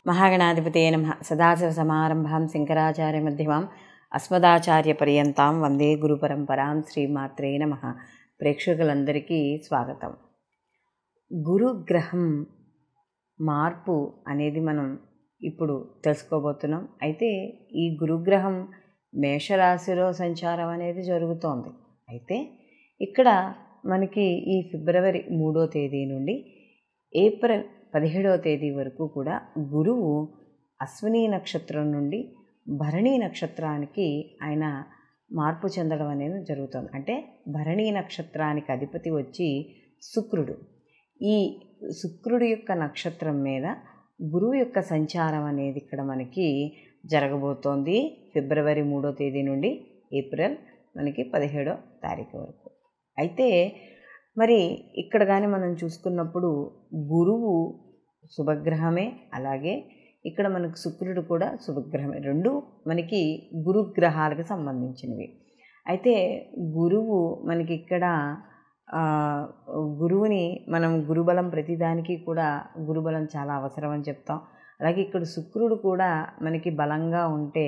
మహాగణాధిపతయే నమః. సదాశివసమారంభాం శంకరాచార్యమధ్యమాం అస్మదాచార్యపర్యంతాం వందే గురుపరంపరాం. శ్రీమాత్రే నమః. ప్రేక్షకులందరికీ స్వాగతం. గురుగ్రహం మార్పు అనేది మనం ఇప్పుడు తెలుసుకోబోతున్నాం. అయితే ఈ గురుగ్రహం మేషరాశిలో సంచారం అనేది జరుగుతోంది. అయితే ఇక్కడ మనకి ఈ ఫిబ్రవరి 3వ తేదీ నుండి ఏప్రిల్ 17వ తేదీ వరకు కూడా గురువు అశ్విని నక్షత్రం నుండి భరణీ నక్షత్రానికి ఆయన మార్పు చెందడం అనేది జరుగుతుంది. అంటే భరణీ నక్షత్రానికి అధిపతి వచ్చి శుక్రుడు. ఈ శుక్రుడి యొక్క నక్షత్రం మీద గురువు యొక్క సంచారం అనేది ఇక్కడ మనకి జరగబోతోంది. ఫిబ్రవరి 3వ తేదీ నుండి ఏప్రిల్ మనకి 17వ తారీఖు వరకు. అయితే మరి ఇక్కడ కానీ మనం చూసుకున్నప్పుడు గురువు శుభగ్రహమే, అలాగే ఇక్కడ మనకు శుక్రుడు కూడా శుభగ్రహమే. రెండు మనకి గురుగ్రహాలకు సంబంధించినవి. అయితే గురువు మనకి ఇక్కడ గురువుని మనం గురుబలం ప్రతిదానికి కూడా గురుబలం చాలా అవసరం అని చెప్తాం. అలాగే ఇక్కడ శుక్రుడు కూడా మనకి బలంగా ఉంటే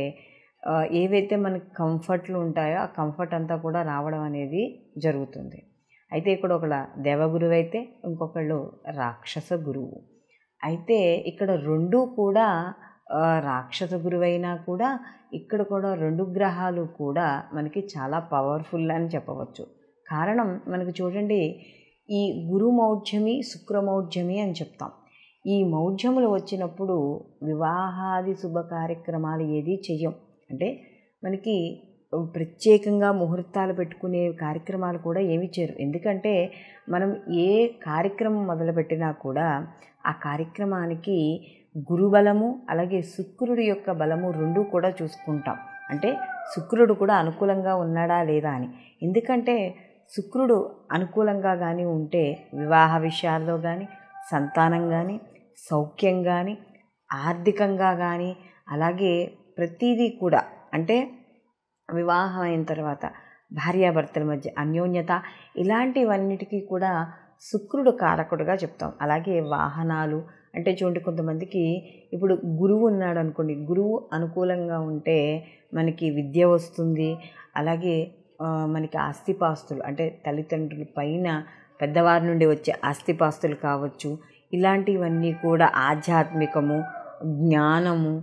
ఏవైతే మనకి కంఫర్ట్లు ఉంటాయో ఆ కంఫర్ట్ అంతా కూడా రావడం అనేది జరుగుతుంది. అయితే ఇక్కడ ఒకళ్ళ దేవగురువు అయితే ఇంకొకళ్ళు రాక్షస గురువు. అయితే ఇక్కడ రెండు కూడా రాక్షస గురువైనా కూడా ఇక్కడ కూడా రెండు గ్రహాలు కూడా మనకి చాలా పవర్ఫుల్ అని చెప్పవచ్చు. కారణం మనకు చూడండి, ఈ గురుమౌఢ్యమి శుక్రమౌఢ్యమి అని చెప్తాం. ఈ మౌఢ్యములు వచ్చినప్పుడు వివాహాది శుభ కార్యక్రమాలు ఏది చెయ్యం. అంటే మనకి ప్రత్యేకంగా ముహూర్తాలు పెట్టుకునే కార్యక్రమాలు కూడా ఏమి చేయరు. ఎందుకంటే మనం ఏ కార్యక్రమం మొదలుపెట్టినా కూడా ఆ కార్యక్రమానికి గురుబలము అలాగే శుక్రుడి యొక్క బలము రెండూ కూడా చూసుకుంటాం. అంటే శుక్రుడు కూడా అనుకూలంగా ఉన్నాడా లేదా అని. ఎందుకంటే శుక్రుడు అనుకూలంగా కానీ ఉంటే వివాహ విషయాల్లో కానీ, సంతానం కానీ, సౌఖ్యం కానీ, ఆర్థికంగా కానీ, అలాగే ప్రతిదీ కూడా అంటే వివాహం అయిన తర్వాత భార్యాభర్తల మధ్య అన్యోన్యత, ఇలాంటివన్నిటికీ కూడా శుక్రుడు కారకుడుగా చెప్తాం. అలాగే వాహనాలు అంటే చూడండి, కొంతమందికి ఇప్పుడు గురువు ఉన్నాడు అనుకోండి, గురువు అనుకూలంగా ఉంటే మనకి విద్య వస్తుంది. అలాగే మనకి ఆస్తిపాస్తులు అంటే తల్లిదండ్రుల పైన పెద్దవారి నుండి వచ్చే ఆస్తిపాస్తులు కావచ్చు, ఇలాంటివన్నీ కూడా ఆధ్యాత్మికము, జ్ఞానము,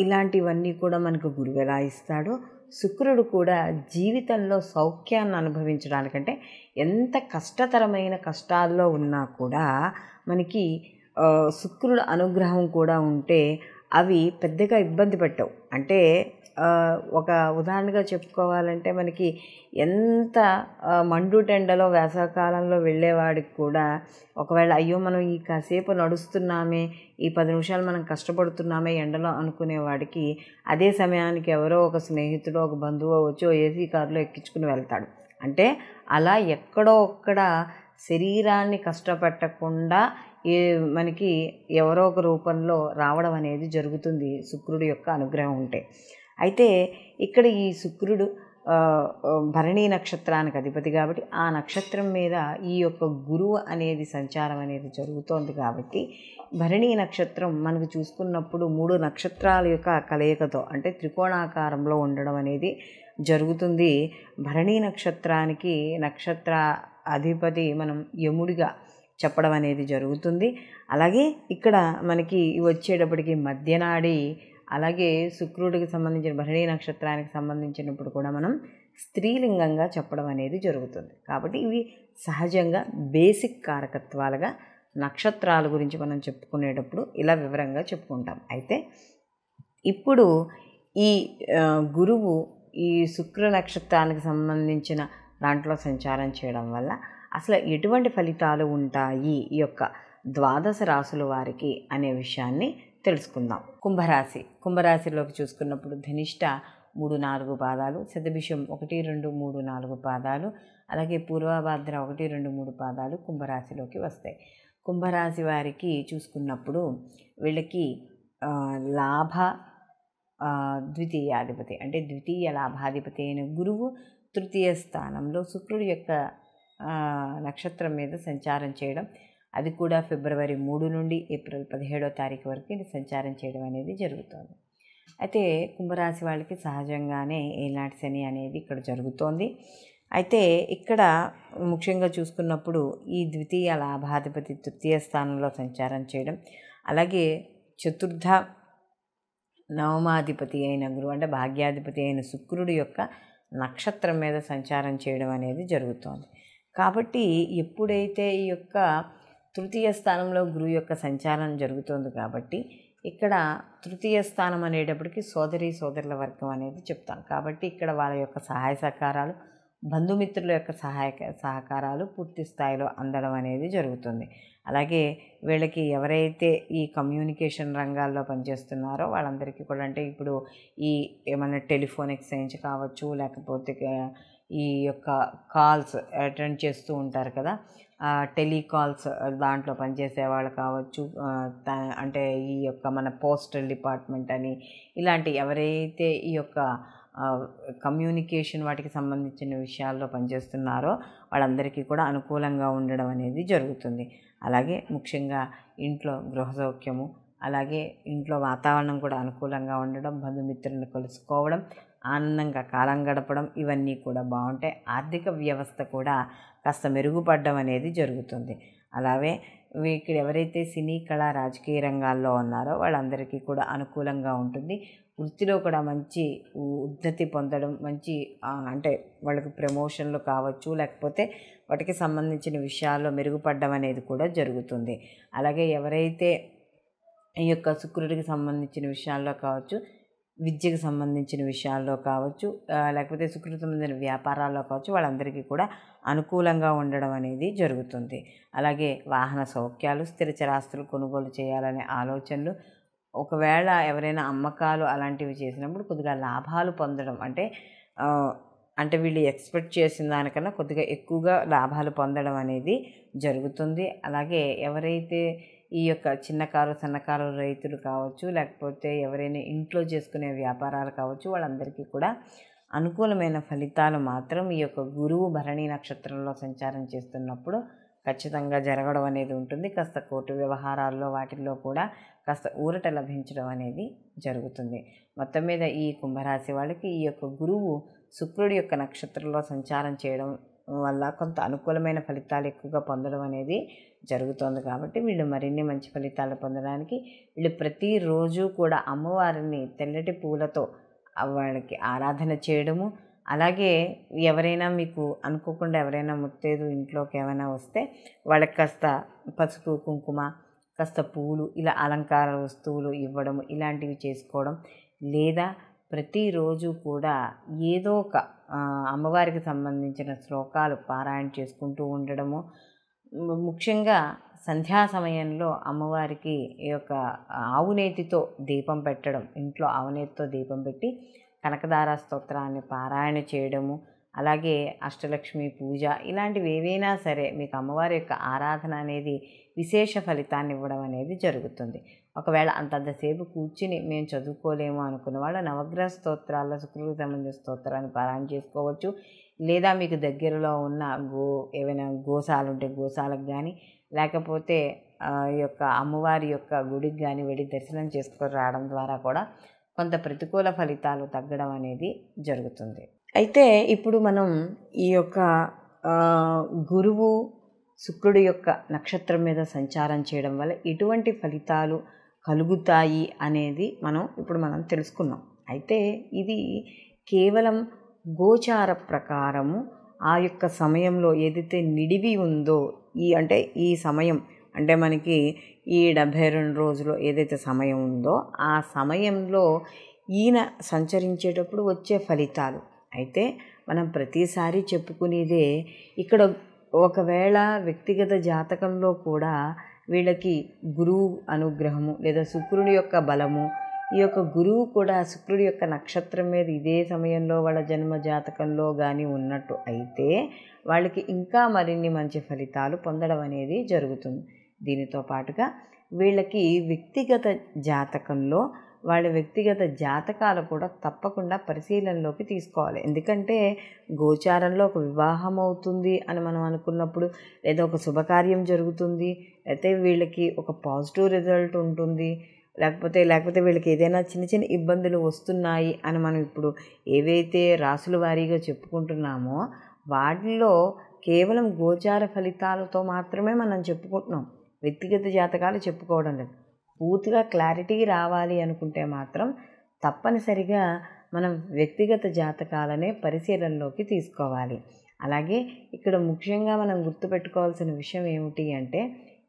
ఇలాంటివన్నీ కూడా మనకు గురువు ఎలా ఇస్తాడో శుక్రుడు కూడా జీవితంలో సౌఖ్యాన్ని అనుభవించడానికంటే ఎంత కష్టతరమైన కష్టాల్లో ఉన్నా కూడా మనకి శుక్రుడు అనుగ్రహం కూడా ఉంటే అవి పెద్దగా ఇబ్బంది పెట్టవు. అంటే ఒక ఉదాహరణగా చెప్పుకోవాలంటే మనకి ఎంత మండుటెండలో వేసవకాలంలో వెళ్ళేవాడికి కూడా ఒకవేళ అయ్యో మనం ఈ కాసేపు నడుస్తున్నామే, ఈ 10 నిమిషాలు మనం కష్టపడుతున్నామే ఎండలో అనుకునేవాడికి అదే సమయానికి ఎవరో ఒక స్నేహితుడు ఒక బంధువు వచ్చి ఏసీ కారులో ఎక్కించుకుని వెళ్తాడు. అంటే అలా ఎక్కడో ఒక్కడ శరీరాన్ని కష్టపెట్టకుండా మనకి ఎవరో ఒక రూపంలో రావడం అనేది జరుగుతుంది శుక్రుడి యొక్క అనుగ్రహం ఉంటే. అయితే ఇక్కడ ఈ శుక్రుడు భరణీ నక్షత్రానికి అధిపతి కాబట్టి ఆ నక్షత్రం మీద ఈ యొక్క గురువు అనేది సంచారం అనేది జరుగుతోంది. కాబట్టి భరణీ నక్షత్రం మనకు చూసుకున్నప్పుడు 3 నక్షత్రాల యొక్క కలయికతో అంటే త్రికోణాకారంలో ఉండడం అనేది జరుగుతుంది. భరణీ నక్షత్రానికి నక్షత్ర అధిపతి మనం యముడిగా చెప్పడం అనేది జరుగుతుంది. అలాగే ఇక్కడ మనకి వచ్చేటప్పటికి మధ్యనాడి, అలాగే శుక్రుడికి సంబంధించిన భరణీ నక్షత్రానికి సంబంధించినప్పుడు కూడా మనం స్త్రీలింగంగా చెప్పడం అనేది జరుగుతుంది. కాబట్టి ఇవి సహజంగా బేసిక్ కారకత్వాలుగా నక్షత్రాల గురించి మనం చెప్పుకునేటప్పుడు ఇలా వివరంగా చెప్పుకుంటాం. అయితే ఇప్పుడు ఈ గురువు ఈ శుక్ర నక్షత్రానికి సంబంధించిన దాంట్లో సంచారం చేయడం వల్ల అసలు ఎటువంటి ఫలితాలు ఉంటాయి ఈ యొక్క ద్వాదశ రాశుల వారికి అనే విషయాన్ని తెలుసుకుందాం. కుంభరాశిలోకి చూసుకున్నప్పుడు ధనిష్ట 3-4 పాదాలు, శతభిషం 1, 2, 3, 4 పాదాలు, అలాగే పూర్వభాద్ర 1, 2, 3 పాదాలు కుంభరాశిలోకి వస్తాయి. కుంభరాశి వారికి చూసుకున్నప్పుడు వీళ్ళకి లాభ ద్వితీయాధిపతి అంటే ద్వితీయ లాభాధిపతి అయిన గురువు తృతీయ స్థానంలో శుక్రుడి యొక్క నక్షత్రం మీద సంచారం చేయడం, అది కూడా ఫిబ్రవరి 3 నుండి ఏప్రిల్ 17వ తారీఖు వరకు ఇది సంచారం చేయడం అనేది జరుగుతుంది. అయితే కుంభరాశి వాళ్ళకి సహజంగానే ఏలినాటి శని అనేది ఇక్కడ జరుగుతోంది. అయితే ఇక్కడ ముఖ్యంగా చూసుకున్నప్పుడు ఈ ద్వితీయ లాభాధిపతి తృతీయ స్థానంలో సంచారం చేయడం, అలాగే చతుర్థ నవమాధిపతి అయిన గురువు అంటే భాగ్యాధిపతి అయిన శుక్రుడి యొక్క నక్షత్రం మీద సంచారం చేయడం అనేది జరుగుతోంది. కాబట్టి ఎప్పుడైతే ఈ యొక్క తృతీయ స్థానంలో గురువు యొక్క సంచారం జరుగుతోంది కాబట్టి ఇక్కడ తృతీయ స్థానం అనేటప్పటికీ సోదరుల వర్గం అనేది చెప్తాం. కాబట్టి ఇక్కడ వాళ్ళ యొక్క సహాయ సహకారాలు, బంధుమిత్రుల యొక్క సహకారాలు పూర్తి స్థాయిలో అందడం అనేది జరుగుతుంది. అలాగే వీళ్ళకి ఎవరైతే ఈ కమ్యూనికేషన్ రంగాల్లో పనిచేస్తున్నారో వాళ్ళందరికీ కూడా, అంటే ఇప్పుడు ఈ ఏమైనా టెలిఫోన్ ఎక్స్చేంజ్ కావచ్చు, లేకపోతే ఈ యొక్క కాల్స్ అటెండ్ చేస్తూ ఉంటారు కదా, టెలికాల్స్ దాంట్లో పనిచేసే వాళ్ళు కావచ్చు, అంటే ఈ యొక్క మన పోస్టల్ డిపార్ట్మెంట్ అని ఇలాంటి ఎవరైతే ఈ యొక్క కమ్యూనికేషన్ వాటికి సంబంధించిన విషయాల్లో పనిచేస్తున్నారో వాళ్ళందరికీ కూడా అనుకూలంగా ఉండడం అనేది జరుగుతుంది. అలాగే ముఖ్యంగా ఇంట్లో గృహ సౌఖ్యము, అలాగే ఇంట్లో వాతావరణం కూడా అనుకూలంగా ఉండడం, బంధుమిత్రులను కలుసుకోవడం, ఆనందంగా కాలం గడపడం ఇవన్నీ కూడా బాగుంటాయి. ఆర్థిక వ్యవస్థ కూడా కాస్త మెరుగుపడడం అనేది జరుగుతుంది. అలాగే ఇక్కడ ఎవరైతే సినీ కళా రాజకీయ రంగాల్లో ఉన్నారో వాళ్ళందరికీ కూడా అనుకూలంగా ఉంటుంది. వృత్తిలో కూడా మంచి ఉన్నతి పొందడం, మంచి అంటే వాళ్ళకి ప్రమోషన్లు కావచ్చు, లేకపోతే వాటికి సంబంధించిన విషయాల్లో మెరుగుపడడం అనేది కూడా జరుగుతుంది. అలాగే ఎవరైతే ఈ యొక్క శుక్రుడికి సంబంధించిన విషయాల్లో కావచ్చు, విద్యకు సంబంధించిన విషయాల్లో కావచ్చు, లేకపోతే శుక్రుడికి సంబంధించిన వ్యాపారాల్లో కావచ్చు, వాళ్ళందరికీ కూడా అనుకూలంగా ఉండడం అనేది జరుగుతుంది. అలాగే వాహన సౌఖ్యాలు, స్థిర చరాస్తులు కొనుగోలు చేయాలనే ఆలోచనలు, ఒకవేళ ఎవరైనా అమ్మకాలు అలాంటివి చేసినప్పుడు కొద్దిగా లాభాలు పొందడం, అంటే వీళ్ళు ఎక్స్పెక్ట్ చేసిన దానికన్నా కొద్దిగా ఎక్కువగా లాభాలు పొందడం అనేది జరుగుతుంది. అలాగే ఎవరైతే ఈ యొక్క చిన్నకారు సన్నకారు రైతులు కావచ్చు, లేకపోతే ఎవరైనా ఇంట్లో చేసుకునే వ్యాపారాలు కావచ్చు, వాళ్ళందరికీ కూడా అనుకూలమైన ఫలితాలు మాత్రం ఈ యొక్క గురువు భరణి నక్షత్రంలో సంచారం చేస్తున్నప్పుడు ఖచ్చితంగా జరగడం అనేది ఉంటుంది. కాస్త కోర్టు వ్యవహారాల్లో వాటిల్లో కూడా కాస్త ఊరట లభించడం అనేది జరుగుతుంది. మొత్తం మీద ఈ కుంభరాశి వాళ్ళకి ఈ యొక్క గురువు శుక్రుడి యొక్క నక్షత్రంలో సంచారం చేయడం వల్ల కొంత అనుకూలమైన ఫలితాలు ఎక్కువగా పొందడం అనేది జరుగుతుంది. కాబట్టి వీళ్ళు మరిన్ని మంచి ఫలితాలు పొందడానికి వీళ్ళు ప్రతిరోజు కూడా అమ్మవారిని తెల్లటి పూలతో వాళ్ళకి ఆరాధన చేయడము, అలాగే ఎవరైనా మీకు అనుకోకుండా ఎవరైనా ముత్తైదు ఇంట్లోకి ఏమైనా వస్తే వాళ్ళకి కాస్త పసుపు కుంకుమ, కాస్త పూలు, ఇలా అలంకార వస్తువులు ఇవ్వడం ఇలాంటివి చేసుకోవడం, లేదా ప్రతిరోజు కూడా ఏదో ఒక అమ్మవారికి సంబంధించిన శ్లోకాలు పారాయణ చేసుకుంటూ ఉండడము. ముఖ్యంగా సంధ్యా సమయంలో అమ్మవారికి ఈ యొక్క ఆవునేతితో దీపం పెట్టడం, ఇంట్లో ఆవునేతితో దీపం పెట్టి కనకదార స్తోత్రాన్ని పారాయణ చేయడము, అలాగే అష్టలక్ష్మి పూజ ఇలాంటివి ఏవైనా సరే మీకు అమ్మవారి యొక్క ఆరాధన అనేది విశేష ఫలితాన్ని ఇవ్వడం అనేది జరుగుతుంది. ఒకవేళ అంతంతసేపు కూర్చుని మేము చదువుకోలేము అనుకున్న వాళ్ళు నవగ్రహ స్తోత్రాల్లో శుక్రుడికి సంబంధించిన స్తోత్రాన్ని పారాయణ చేసుకోవచ్చు. లేదా మీకు దగ్గరలో ఉన్న ఏవైనా గోశాలు ఉంటే గోశాలకు కానీ, లేకపోతే ఈ యొక్క అమ్మవారి యొక్క గుడికి కానీ వెళ్ళి దర్శనం చేసుకొని రావడం ద్వారా కూడా కొంత ప్రతికూల ఫలితాలు తగ్గడం అనేది జరుగుతుంది. అయితే ఇప్పుడు మనం ఈ యొక్క గురువు శుక్రుడి యొక్క నక్షత్రం మీద సంచారం చేయడం వల్ల ఎటువంటి ఫలితాలు కలుగుతాయి అనేది ఇప్పుడు మనం తెలుసుకున్నాం. అయితే ఇది కేవలం గోచార ప్రకారము ఆ యొక్క సమయంలో ఏదైతే నిడివి ఉందో ఈ సమయం అంటే మనకి ఈ 72 రోజులు ఏదైతే సమయం ఉందో ఆ సమయంలో ఈయన సంచరించేటప్పుడు వచ్చే ఫలితాలు. అయితే మనం ప్రతిసారి చెప్పుకునేదే ఇక్కడ ఒకవేళ వ్యక్తిగత జాతకంలో కూడా వీళ్ళకి గురువు అనుగ్రహము లేదా శుక్రుడి యొక్క బలము, ఈ యొక్క గురువు కూడా శుక్రుడి యొక్క నక్షత్రం మీద ఇదే సమయంలో వాళ్ళ జన్మ జాతకంలో కానీ ఉన్నట్టు అయితే వాళ్ళకి ఇంకా మరిన్ని మంచి ఫలితాలు పొందడం అనేది జరుగుతుంది. దీనితో పాటుగా వీళ్ళకి వ్యక్తిగత జాతకంలో వాళ్ళ వ్యక్తిగత జాతకాలు కూడా తప్పకుండా పరిశీలనలోకి తీసుకోవాలి. ఎందుకంటే గోచారంలో ఒక వివాహం అవుతుంది అని మనం అనుకున్నప్పుడు, లేదా ఒక శుభకార్యం జరుగుతుంది, అయితే వీళ్ళకి ఒక పాజిటివ్ రిజల్ట్ ఉంటుంది, లేకపోతే వీళ్ళకి ఏదైనా చిన్న చిన్న ఇబ్బందులు వస్తున్నాయి అని మనం ఇప్పుడు ఏవైతే రాసుల వారీగా చెప్పుకుంటున్నామో వాటిల్లో కేవలం గోచార ఫలితాలతో మాత్రమే మనం చెప్పుకుంటున్నాం, వ్యక్తిగత జాతకాలు చెప్పుకోవడం లేదు. పూర్తిగా క్లారిటీ రావాలి అనుకుంటే మాత్రం తప్పనిసరిగా మనం వ్యక్తిగత జాతకాలనే పరిశీలనలోకి తీసుకోవాలి. అలాగే ఇక్కడ ముఖ్యంగా మనం గుర్తుపెట్టుకోవాల్సిన విషయం ఏమిటి అంటే,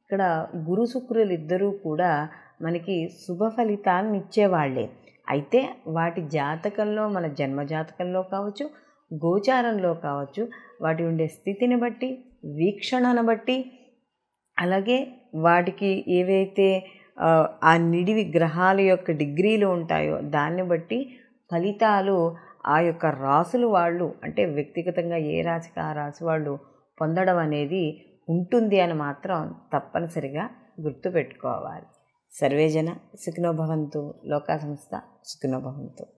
ఇక్కడ గురు శుక్రులు ఇద్దరూ కూడా మనకి శుభ ఫలితాలను ఇచ్చేవాళ్లే. అయితే వాటి జాతకంలో, మన జన్మ జాతకంలో కావచ్చు, గోచారంలో కావచ్చు, వాటి ఉండే స్థితిని బట్టి, వీక్షణను బట్టి, అలాగే వాటికి ఏవైతే ఆ నిడివి గ్రహాల యొక్క డిగ్రీలు ఉంటాయో దాన్ని బట్టి ఫలితాలు ఆ యొక్క రాసులు వాళ్ళు, అంటే వ్యక్తిగతంగా ఏ రాశికి ఆ రాశి వాళ్ళు పొందడం అనేది ఉంటుంది అని మాత్రం తప్పనిసరిగా గుర్తుపెట్టుకోవాలి. సర్వేజన సుఖినో భవంతు, లోకా సంస్థ సుఖినో భవంతు.